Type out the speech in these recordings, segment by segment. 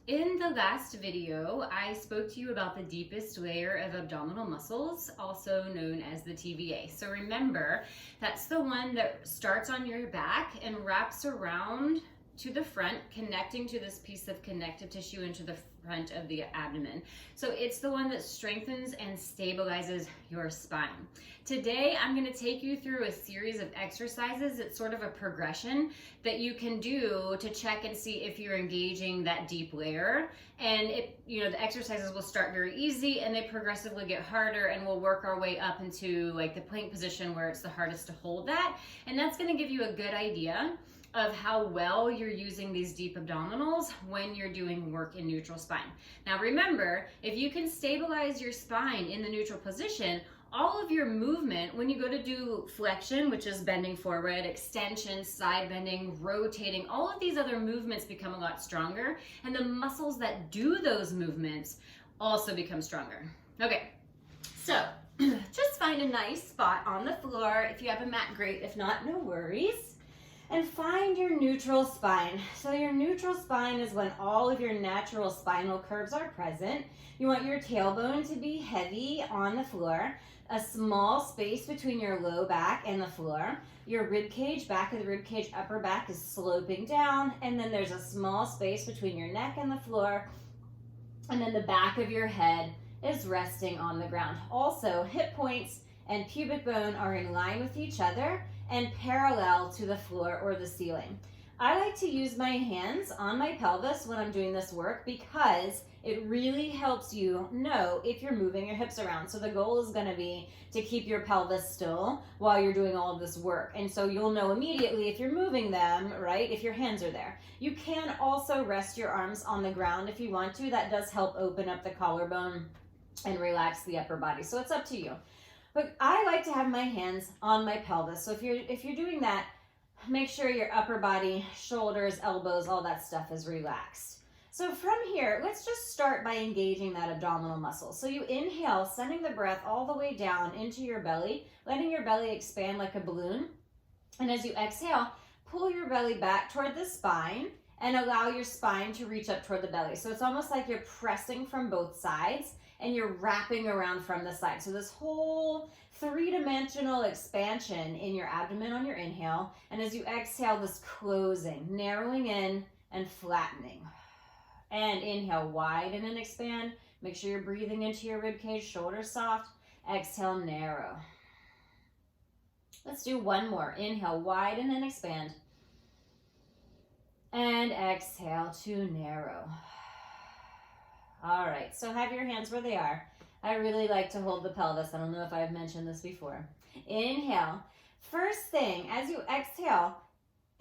In the last video, I spoke to you about the deepest layer of abdominal muscles, also known as the TVA. So remember, that's the one that starts on your back and wraps around to the front, connecting to this piece of connective tissue into the front of the abdomen. So it's the one that strengthens and stabilizes your spine. Today, I'm going to take you through a series of exercises. It's sort of a progression that you can do to check and see if you're engaging that deep layer. And the exercises will start very easy and they progressively get harder, and we'll work our way up into like the plank position where it's the hardest to hold that. And that's going to give you a good idea of how well you're using these deep abdominals when you're doing work in neutral spine. Now remember, if you can stabilize your spine in the neutral position, all of your movement, when you go to do flexion, which is bending forward, extension, side bending, rotating, all of these other movements become a lot stronger, and the muscles that do those movements also become stronger. Okay, so just find a nice spot on the floor. If you have a mat, great. If not, no worries. And find your neutral spine. So your neutral spine is when all of your natural spinal curves are present. You want your tailbone to be heavy on the floor, a small space between your low back and the floor. Your rib cage, back of the rib cage, upper back is sloping down, and then there's a small space between your neck and the floor, and then the back of your head is resting on the ground. Also, hip points and pubic bone are in line with each other and parallel to the floor or the ceiling. I like to use my hands on my pelvis when I'm doing this work because it really helps you know if you're moving your hips around. So the goal is gonna be to keep your pelvis still while you're doing all of this work. And so you'll know immediately if you're moving them, right, if your hands are there. You can also rest your arms on the ground if you want to. That does help open up the collarbone and relax the upper body. So it's up to you. But I like to have my hands on my pelvis. So if you're doing that, make sure your upper body, shoulders, elbows, all that stuff is relaxed. So from here, let's just start by engaging that abdominal muscle. So you inhale, sending the breath all the way down into your belly, letting your belly expand like a balloon. And as you exhale, pull your belly back toward the spine and allow your spine to reach up toward the belly. So it's almost like you're pressing from both sides and you're wrapping around from the side. So this whole three-dimensional expansion in your abdomen on your inhale, and as you exhale, this closing, narrowing in and flattening. And inhale, widen and expand. Make sure you're breathing into your rib cage, shoulders soft. Exhale, narrow. Let's do one more. Inhale, widen and expand. And exhale to narrow. All right, so have your hands where they are. I really like to hold the pelvis. I don't know if I've mentioned this before. Inhale. First thing, as you exhale,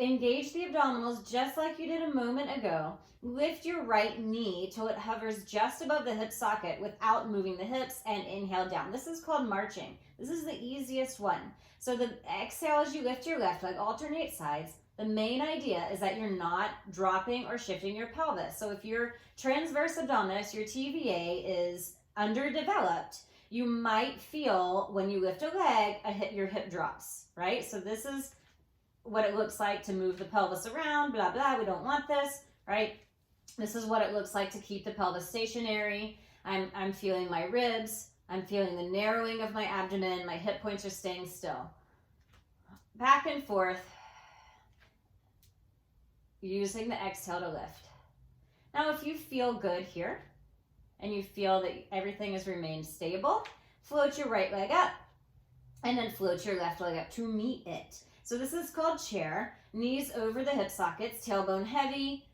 engage the abdominals just like you did a moment ago. Lift your right knee till it hovers just above the hip socket without moving the hips, and inhale down. This is called marching. This is the easiest one. So the exhale as you lift your left leg, alternate sides. The main idea is that you're not dropping or shifting your pelvis. So if your transverse abdominis, your TVA, is underdeveloped, you might feel when you lift a leg, your hip drops, right? So this is what it looks like to move the pelvis around, blah, blah, we don't want this, right? This is what it looks like to keep the pelvis stationary. I'm feeling my ribs, I'm feeling the narrowing of my abdomen, my hip points are staying still. Back and forth, using the exhale to lift. Now, if you feel good here and you feel that everything has remained stable, float your right leg up and then float your left leg up to meet it. So this is called chair. Knees over the hip sockets, tailbone heavy,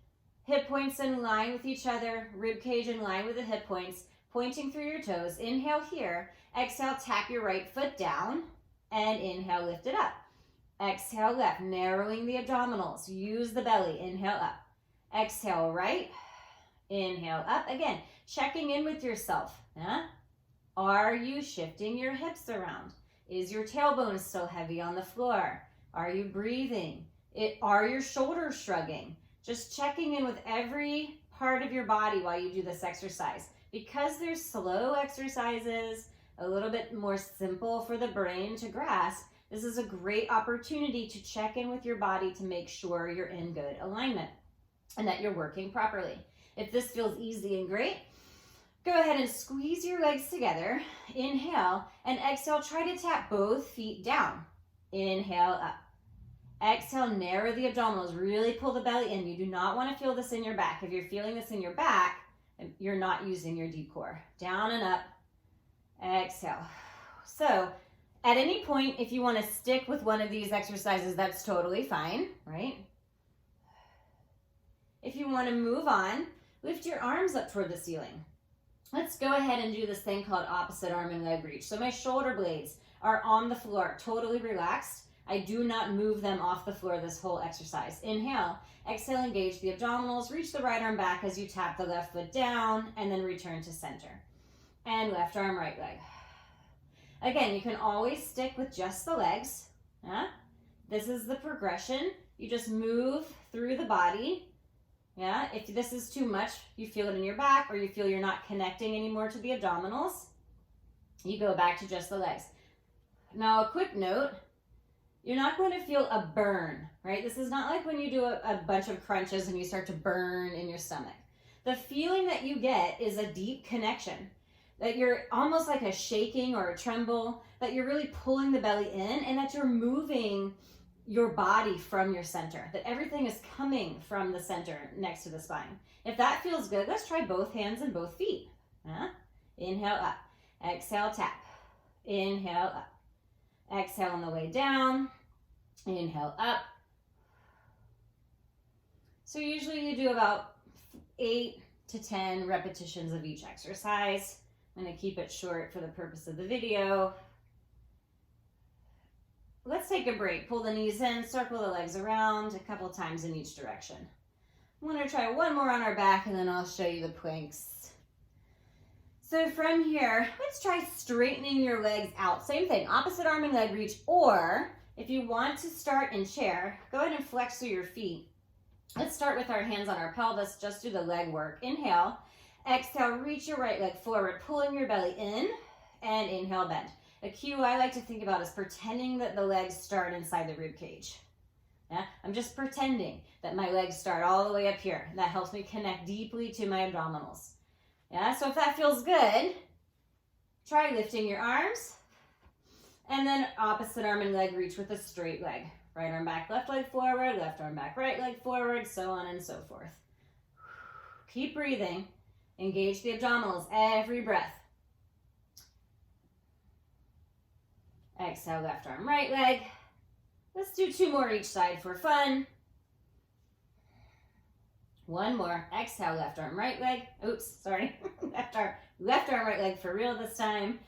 hip points in line with each other, rib cage in line with the hip points, pointing through your toes. Inhale here, exhale, tap your right foot down, and inhale, lift it up. Exhale left, narrowing the abdominals. Use the belly. Inhale up. Exhale right. Inhale up. Again, checking in with yourself. Are you shifting your hips around? Is your tailbone still heavy on the floor? Are you breathing? Are your shoulders shrugging? Just checking in with every part of your body while you do this exercise. Because they're slow exercises, a little bit more simple for the brain to grasp, this is a great opportunity to check in with your body to make sure you're in good alignment and that you're working properly. If this feels easy and great, go ahead and squeeze your legs together. Inhale, and exhale, try to tap both feet down. Inhale, up. Exhale, narrow the abdominals, really pull the belly in. You do not want to feel this in your back. If you're feeling this in your back, you're not using your deep core. Down and up, exhale. So at any point, if you want to stick with one of these exercises, that's totally fine, right? If you want to move on, lift your arms up toward the ceiling. Let's go ahead and do this thing called opposite arm and leg reach. So my shoulder blades are on the floor, totally relaxed. I do not move them off the floor this whole exercise. Inhale, exhale, engage the abdominals, reach the right arm back as you tap the left foot down, and then return to center. And left arm, right leg. Again, you can always stick with just the legs. Yeah? This is the progression. You just move through the body. Yeah? If this is too much, you feel it in your back, or you feel you're not connecting anymore to the abdominals, you go back to just the legs. Now, a quick note, you're not going to feel a burn, right? This is not like when you do a bunch of crunches and you start to burn in your stomach. The feeling that you get is a deep connection, that you're almost like a shaking or a tremble, that you're really pulling the belly in, and that you're moving your body from your center, that everything is coming from the center next to the spine. If that feels good, let's try both hands and both feet. Inhale, up. Exhale, tap. Inhale, up. Exhale on the way down. Inhale, up. So usually you do about 8 to 10 repetitions of each exercise. I'm going to keep it short for the purpose of the video. Let's take a break. Pull the knees in, circle the legs around a couple times in each direction. I'm going to try one more on our back, and then I'll show you the planks. So from here, let's try straightening your legs out. Same thing, opposite arm and leg reach, or if you want to start in chair, go ahead and flex through your feet. Let's start with our hands on our pelvis, just do the leg work. Inhale, exhale, reach your right leg forward, pulling your belly in, and inhale, bend. A cue I like to think about is pretending that the legs start inside the rib cage. Yeah? I'm just pretending that my legs start all the way up here. That helps me connect deeply to my abdominals. Yeah, so if that feels good, try lifting your arms, and then opposite arm and leg reach with a straight leg. Right arm back, left leg forward, left arm back, right leg forward, so on and so forth. Keep breathing. Engage the abdominals every breath. Exhale, left arm, right leg. Let's do 2 more each side for fun. 1 more. Exhale, left arm, right leg. Oops, sorry. left arm, right leg for real this time.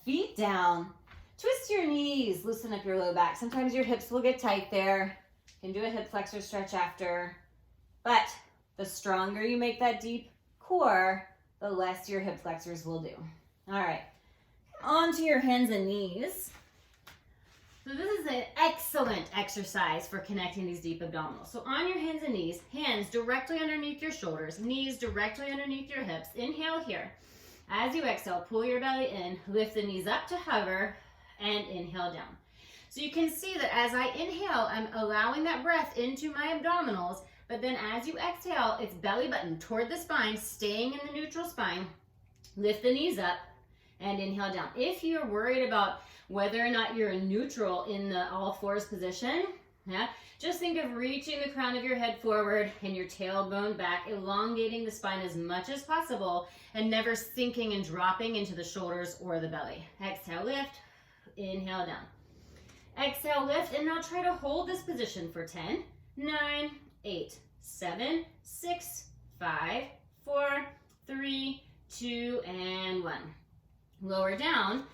Feet down. Twist your knees. Loosen up your low back. Sometimes your hips will get tight there. You can do a hip flexor stretch after. But the stronger you make that deep core, the less your hip flexors will do. All right. Come on to your hands and knees. So this is an excellent exercise for connecting these deep abdominals. So on your hands and knees, hands directly underneath your shoulders, knees directly underneath your hips. Inhale here. As you exhale, pull your belly in, lift the knees up to hover, and inhale down. So you can see that as I inhale, I'm allowing that breath into my abdominals, but then as you exhale, it's belly button toward the spine, staying in the neutral spine. Lift the knees up and inhale down. If you're worried about whether or not you're neutral in the all fours position, just think of reaching the crown of your head forward and your tailbone back, elongating the spine as much as possible and never sinking and dropping into the shoulders or the belly. Exhale, lift, inhale down. Exhale, lift, and now try to hold this position for 10, 9, 8, 7, 6, 5, 4, 3, 2, and 1. Lower down.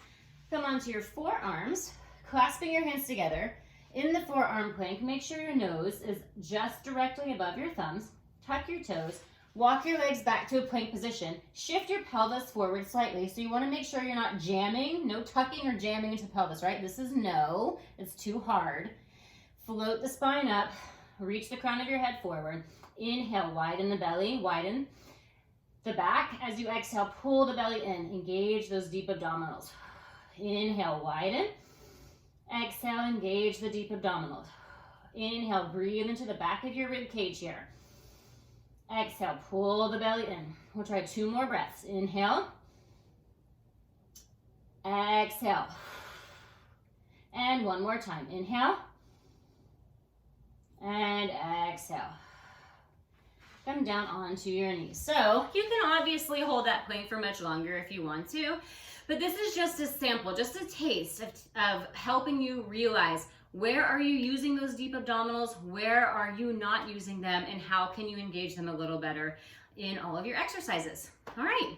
Come onto your forearms, clasping your hands together. In the forearm plank, make sure your nose is just directly above your thumbs. Tuck your toes. Walk your legs back to a plank position. Shift your pelvis forward slightly. So you want to make sure you're not jamming, no tucking or jamming into the pelvis, right? This is no, it's too hard. Float the spine up. Reach the crown of your head forward. Inhale, widen the belly, widen the back. As you exhale, pull the belly in. Engage those deep abdominals. Inhale, widen. Exhale, engage the deep abdominals. Inhale, breathe into the back of your rib cage here. Exhale, pull the belly in. We'll try 2 more breaths. Inhale. Exhale. And 1 more time. Inhale. And exhale. Come down onto your knees. So you can obviously hold that plank for much longer if you want to, but this is just a sample, just a taste of helping you realize where are you using those deep abdominals, where are you not using them, and how can you engage them a little better in all of your exercises. All right.